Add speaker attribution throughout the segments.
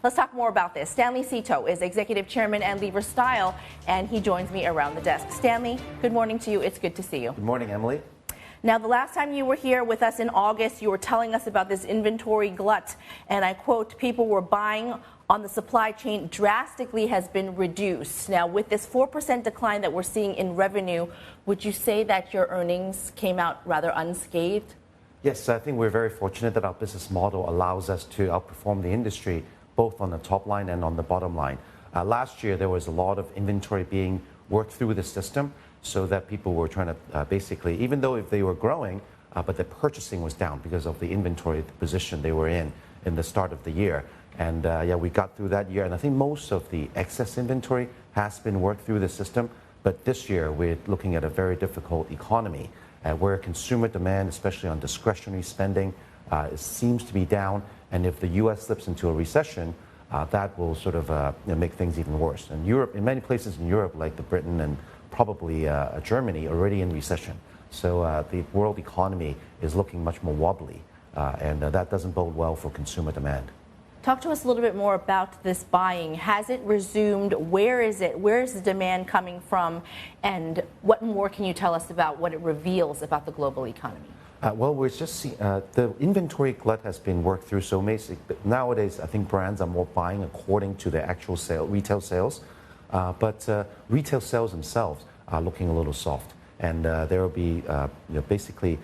Speaker 1: Let's talk more about this. Stanley Szeto is Executive Chairman and Lever Style, and he joins me around the desk. Stanley, good morning to you. It's good to see you.
Speaker 2: Good morning, Emily.
Speaker 1: Now, the last time you were here with us in August, you were telling us about this inventory glut, and I quote, people were buying on the supply chain drastically has been reduced. Now, with this 4% decline that we're seeing in revenue, would you say that your earnings came out rather unscathed?
Speaker 2: Yes, I think we're very fortunate that our business model allows us to outperform the industry, both on the top line and on the bottom line. Last year, there was a lot of inventory being worked through the system so that people were trying to basically, even though if they were growing, but the purchasing was down because of the inventory position they were in the start of the year. And yeah, we got through that year. And I think most of the excess inventory has been worked through the system. But this year, we're looking at a very difficult economy where consumer demand, especially on discretionary spending, seems to be down. And if the U.S. slips into a recession, that will sort of make things even worse. And Europe, in many places in Europe, like the Britain and probably Germany, already in recession. So the world economy is looking much more wobbly, and that doesn't bode well for consumer demand.
Speaker 1: Talk to us a little bit more about this buying. Has it resumed? Where is it? Where is the demand coming from? And what more can you tell us about what it reveals about the global economy?
Speaker 2: Well, we're just seeing the inventory glut has been worked through. So nowadays, I think brands are more buying according to their actual retail sales. But retail sales themselves are looking a little soft. And there will be basically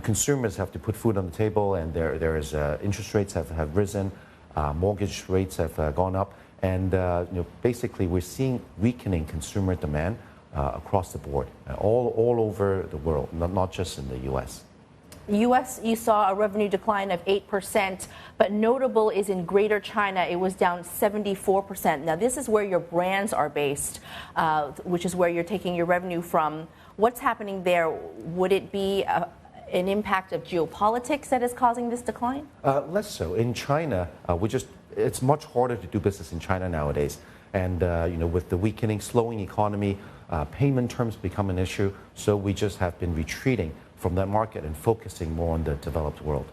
Speaker 2: consumers have to put food on the table, and there is interest rates have risen. Mortgage rates have gone up, and basically we're seeing weakening consumer demand across the board, all over the world, not just in the U.S.
Speaker 1: U.S., you saw a revenue decline of 8%, but notable is in Greater China, it was down 74%. Now, this is where your brands are based, which is where you're taking your revenue from. What's happening there? Would it be an impact of geopolitics that is causing this decline?
Speaker 2: Less so. In China, it's much harder to do business in China nowadays. And with the weakening, slowing economy, payment terms become an issue. So we just have been retreating from that market and focusing more on the developed world.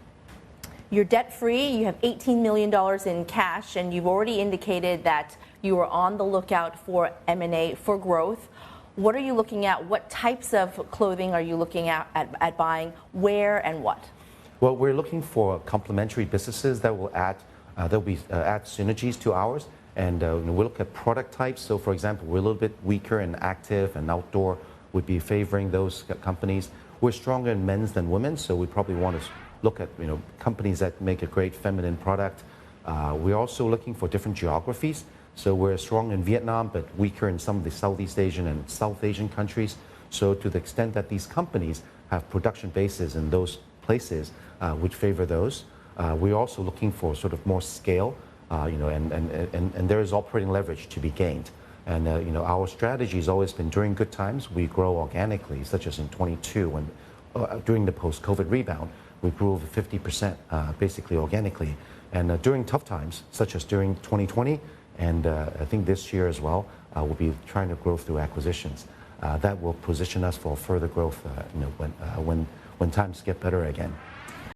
Speaker 1: You're debt-free. You have $18 million in cash, and you've already indicated that you are on the lookout for M&A for growth. What are you looking at? What types of clothing are you looking at buying? Where and what?
Speaker 2: Well, we're looking for complementary businesses that will add synergies to ours. And we look at product types. So, for example, we're a little bit weaker in active and outdoor. We'd be favoring those companies. We're stronger in men's than women's, so we probably want to look at companies that make a great feminine product. We're also looking for different geographies. So we're strong in Vietnam, but weaker in some of the Southeast Asian and South Asian countries. So to the extent that these companies have production bases in those places, we'd favor those. We're also looking for sort of more scale, and there is operating leverage to be gained. And our strategy has always been during good times, we grow organically, such as in 22, when during the post-COVID rebound, we grew over 50% basically organically. And during tough times, such as during 2020, and I think this year as well, we'll be trying to grow through acquisitions. That will position us for further growth when times get better again.